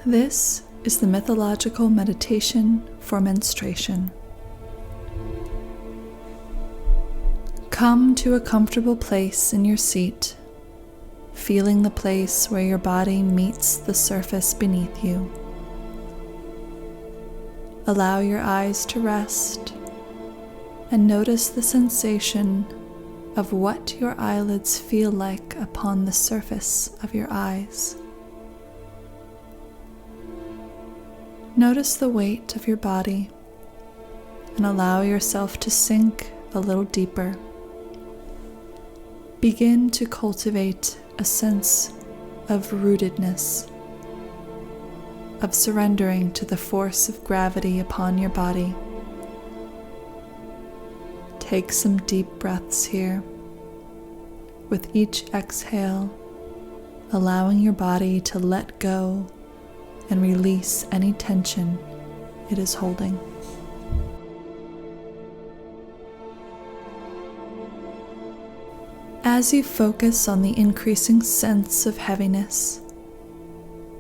This is the Mythological meditation for menstruation. Come to a comfortable place in your seat, feeling the place where your body meets the surface beneath you. Allow your eyes to rest and notice the sensation of what your eyelids feel like upon the surface of your eyes. Notice the weight of your body and allow yourself to sink a little deeper. Begin to cultivate a sense of rootedness, of surrendering to the force of gravity upon your body. Take some deep breaths here. With each exhale, allowing your body to let go and release any tension it is holding. As you focus on the increasing sense of heaviness,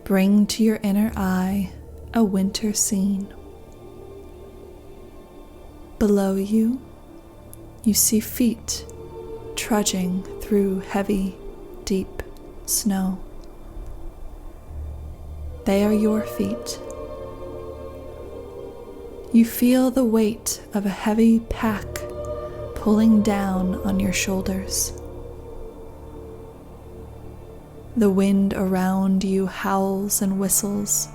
bring to your inner eye a winter scene. Below you, you see feet trudging through heavy, deep snow. They are your feet. You feel the weight of a heavy pack pulling down on your shoulders. The wind around you howls and whistles,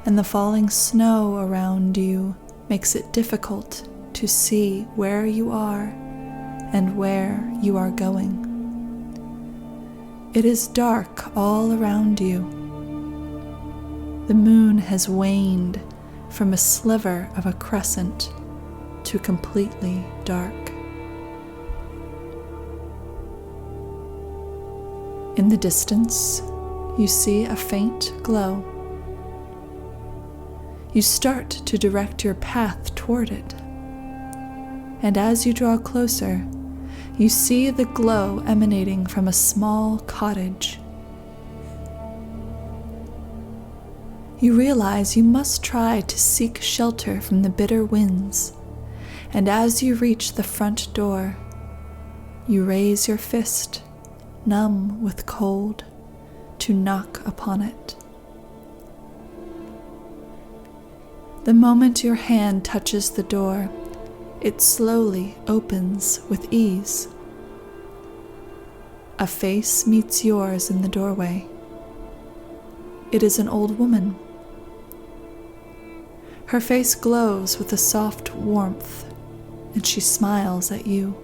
and the falling snow around you makes it difficult to see where you are and where you are going. It is dark all around you. The moon has waned from a sliver of a crescent to completely dark. In the distance, you see a faint glow. You start to direct your path toward it, and as you draw closer, you see the glow emanating from a small cottage. You realize you must try to seek shelter from the bitter winds, and as you reach the front door, you raise your fist, numb with cold, to knock upon it. The moment your hand touches the door, it slowly opens with ease. A face meets yours in the doorway. It is an old woman. Her face glows with a soft warmth, and she smiles at you.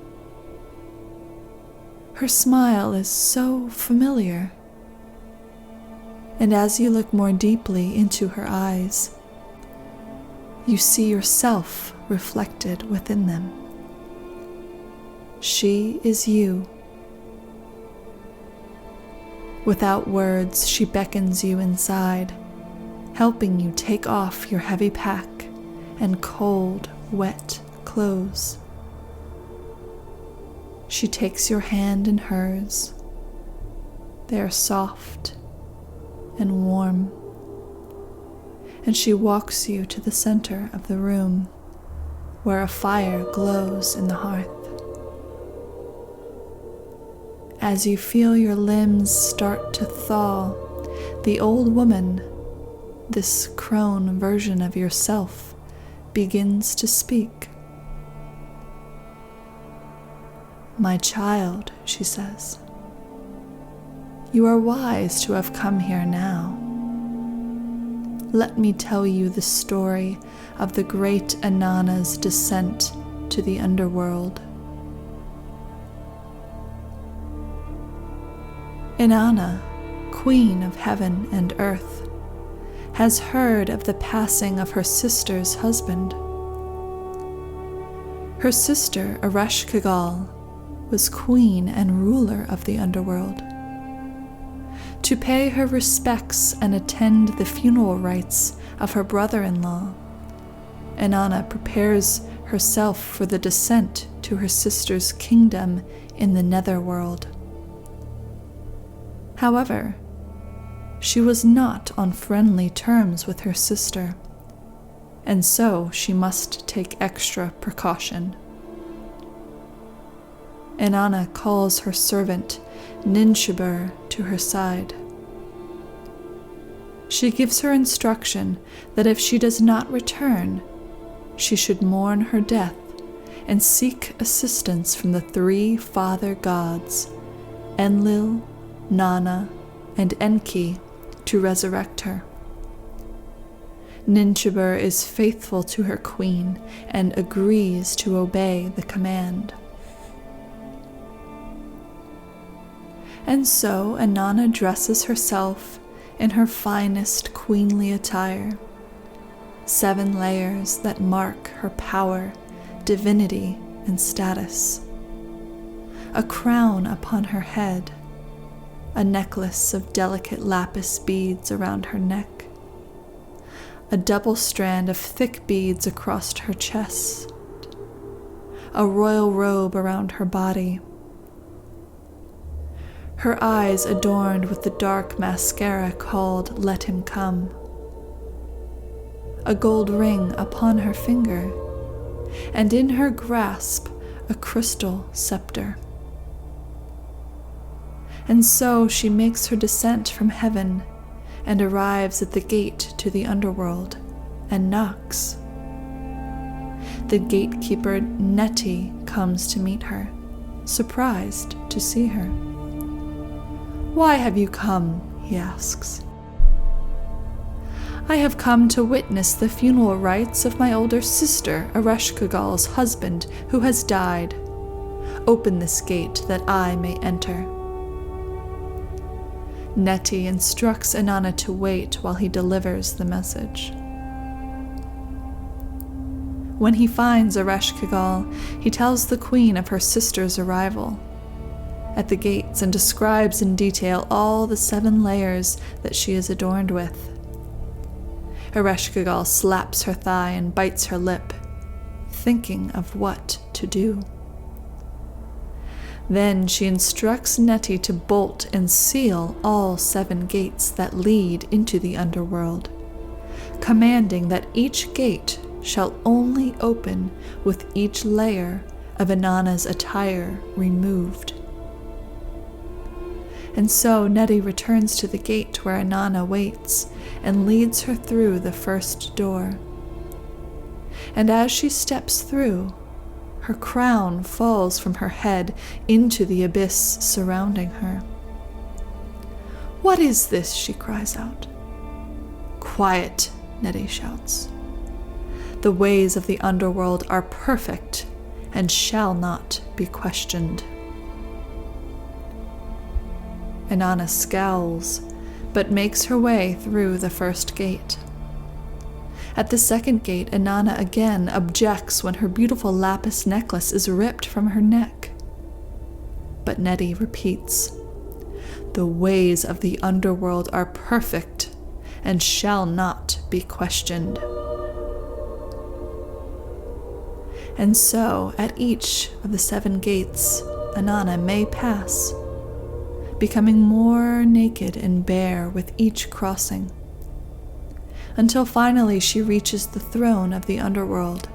Her smile is so familiar, and as you look more deeply into her eyes, you see yourself reflected within them. She is you. Without words, she beckons you inside, helping you take off your heavy pack and cold, wet clothes. She takes your hand in hers. They are soft and warm, and she walks you to the center of the room, where a fire glows in the hearth. As you feel your limbs start to thaw, the old woman, this crone version of yourself, begins to speak. "My child," she says, "you are wise to have come here now. Let me tell you the story of the Great Inanna's descent to the Underworld. Inanna, queen of heaven and earth, has heard of the passing of her sister's husband. Her sister, Ereshkigal, was queen and ruler of the Underworld. To pay her respects and attend the funeral rites of her brother-in-law, Inanna prepares herself for the descent to her sister's kingdom in the netherworld. However, she was not on friendly terms with her sister, and so she must take extra precaution. Inanna calls her servant Ninshubur to her side. She gives her instruction that if she does not return, she should mourn her death and seek assistance from the 3 father gods, Enlil, Nanna, and Enki, to resurrect her. Ninshubur is faithful to her queen and agrees to obey the command. And so Inanna dresses herself in her finest queenly attire, 7 layers that mark her power, divinity, and status. A crown upon her head, a necklace of delicate lapis beads around her neck, a double strand of thick beads across her chest, a royal robe around her body, her eyes adorned with the dark mascara called Let Him Come, a gold ring upon her finger, and in her grasp a crystal scepter. And so she makes her descent from heaven and arrives at the gate to the underworld and knocks. The gatekeeper Neti comes to meet her, surprised to see her. "Why have you come?" he asks. "I have come to witness the funeral rites of my older sister, Ereshkigal's husband, who has died. Open this gate that I may enter." Neti instructs Inanna to wait while he delivers the message. When he finds Ereshkigal, he tells the queen of her sister's arrival at the gates and describes in detail all the 7 layers that she is adorned with. Ereshkigal slaps her thigh and bites her lip, thinking of what to do. Then she instructs Neti to bolt and seal all 7 gates that lead into the underworld, commanding that each gate shall only open with each layer of Inanna's attire removed. And so Neti returns to the gate where Inanna waits and leads her through the first door. And as she steps through, her crown falls from her head into the abyss surrounding her. "What is this?" she cries out. "Quiet," Neti shouts. "The ways of the underworld are perfect and shall not be questioned." Inanna scowls, but makes her way through the first gate. At the second gate, Inanna again objects when her beautiful lapis necklace is ripped from her neck. But Neti repeats, "The ways of the underworld are perfect and shall not be questioned." And so, at each of the 7 gates, Inanna may pass, becoming more naked and bare with each crossing, until finally she reaches the throne of the underworld,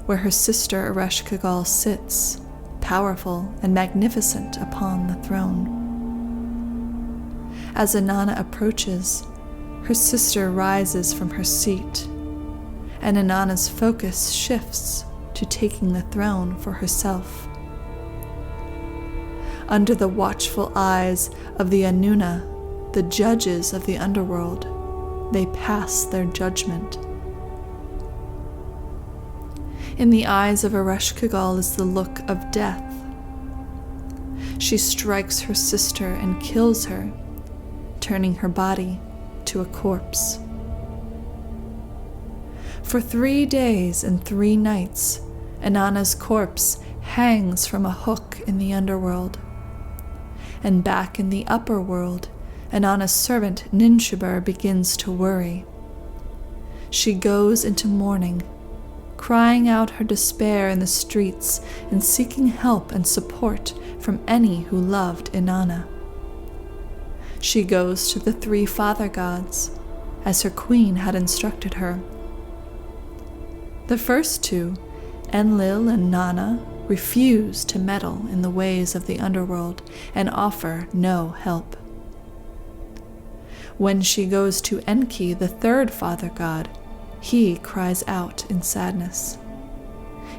where her sister Ereshkigal sits, powerful and magnificent upon the throne. As Inanna approaches, her sister rises from her seat, and Inanna's focus shifts to taking the throne for herself. Under the watchful eyes of the Anuna, the judges of the underworld, they pass their judgment. In the eyes of Ereshkigal is the look of death. She strikes her sister and kills her, turning her body to a corpse. For 3 days and 3 nights, Inanna's corpse hangs from a hook in the underworld. And back in the upper world, Inanna's servant Ninshubur begins to worry. She goes into mourning, crying out her despair in the streets and seeking help and support from any who loved Inanna. She goes to the 3 father gods, as her queen had instructed her. The first 2, Enlil and Nanna, refuse to meddle in the ways of the underworld and offer no help. When she goes to Enki, the 3rd father god, he cries out in sadness.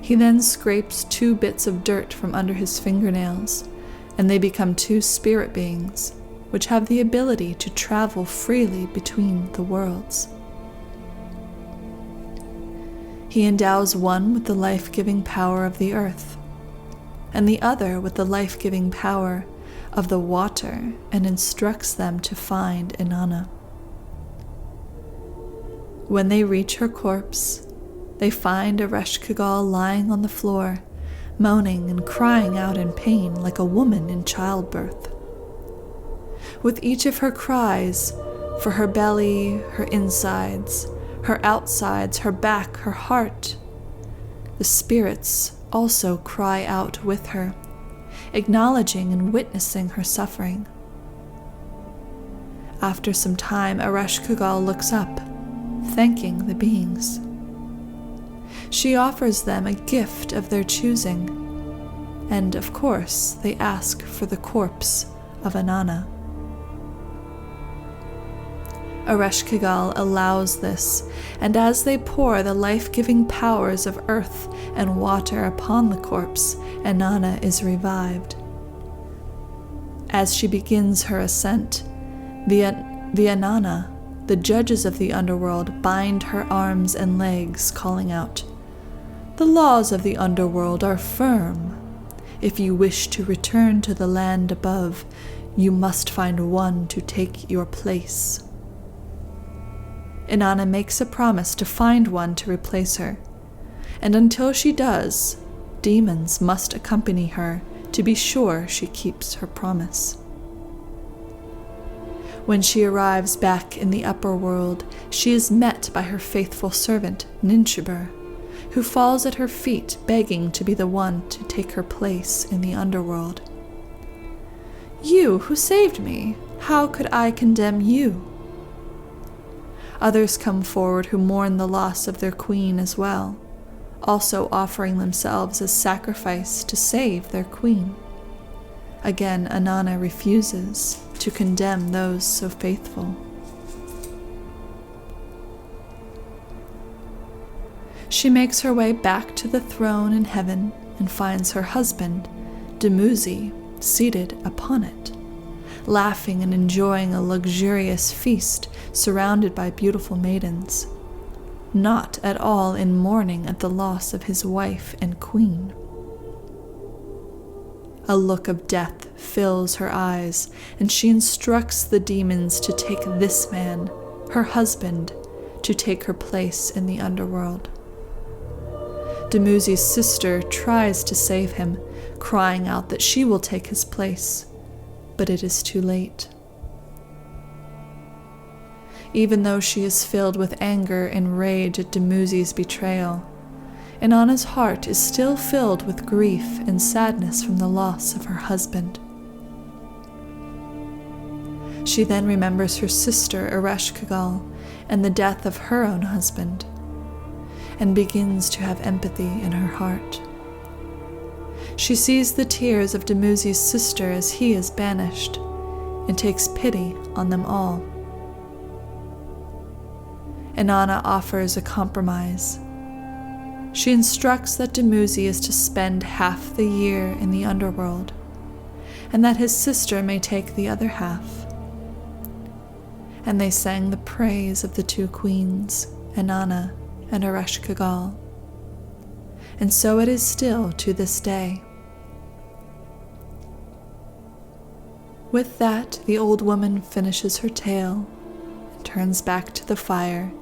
He then scrapes 2 bits of dirt from under his fingernails, and they become 2 spirit beings, which have the ability to travel freely between the worlds. He endows one with the life-giving power of the earth, and the other with the life-giving power of the water, and instructs them to find Inanna. When they reach her corpse, they find Ereshkigal lying on the floor, moaning and crying out in pain like a woman in childbirth. With each of her cries, for her belly, her insides, her outsides, her back, her heart, the spirits also cry out with her, acknowledging and witnessing her suffering. After some time, Ereshkigal looks up, thanking the beings. She offers them a gift of their choosing, and of course they ask for the corpse of Inanna. Ereshkigal allows this, and as they pour the life-giving powers of earth and water upon the corpse, Inanna is revived. As she begins her ascent, the Inanna, the judges of the underworld, bind her arms and legs, calling out, "The laws of the underworld are firm. If you wish to return to the land above, you must find one to take your place." Inanna makes a promise to find one to replace her, and until she does, demons must accompany her to be sure she keeps her promise. When she arrives back in the upper world, she is met by her faithful servant, Ninshubur, who falls at her feet begging to be the one to take her place in the underworld. "You who saved me, how could I condemn you?" Others come forward who mourn the loss of their queen as well, also offering themselves as sacrifice to save their queen. Again, Inanna refuses to condemn those so faithful. She makes her way back to the throne in heaven and finds her husband, Dumuzi, seated upon it, laughing and enjoying a luxurious feast surrounded by beautiful maidens, not at all in mourning at the loss of his wife and queen. A look of death fills her eyes, and she instructs the demons to take this man, her husband, to take her place in the underworld. Dumuzi's sister tries to save him, crying out that she will take his place, but it is too late. Even though she is filled with anger and rage at Dumuzi's betrayal, Inanna's heart is still filled with grief and sadness from the loss of her husband. She then remembers her sister Ereshkigal and the death of her own husband, and begins to have empathy in her heart. She sees the tears of Dumuzi's sister as he is banished, and takes pity on them all. Inanna offers a compromise. She instructs that Dumuzi is to spend half the year in the underworld, and that his sister may take the other half. And they sang the praise of the 2 queens, Inanna and Ereshkigal. And so it is still to this day. With that, the old woman finishes her tale, and turns back to the fire,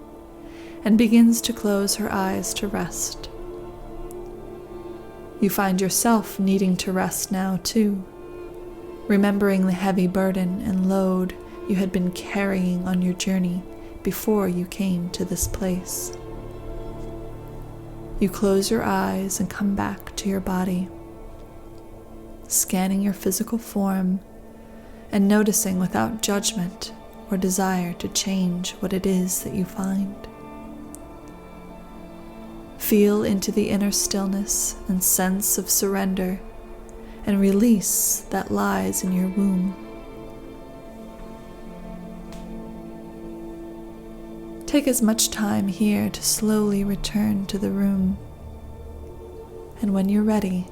and begins to close her eyes to rest. You find yourself needing to rest now too, remembering the heavy burden and load you had been carrying on your journey before you came to this place. You close your eyes and come back to your body, scanning your physical form and noticing without judgment or desire to change what it is that you find. Feel into the inner stillness and sense of surrender and release that lies in your womb. Take as much time here to slowly return to the room, and when you're ready,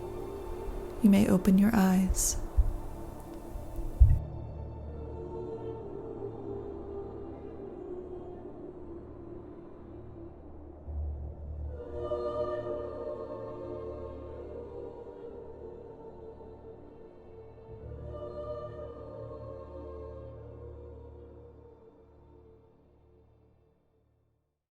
you may open your eyes.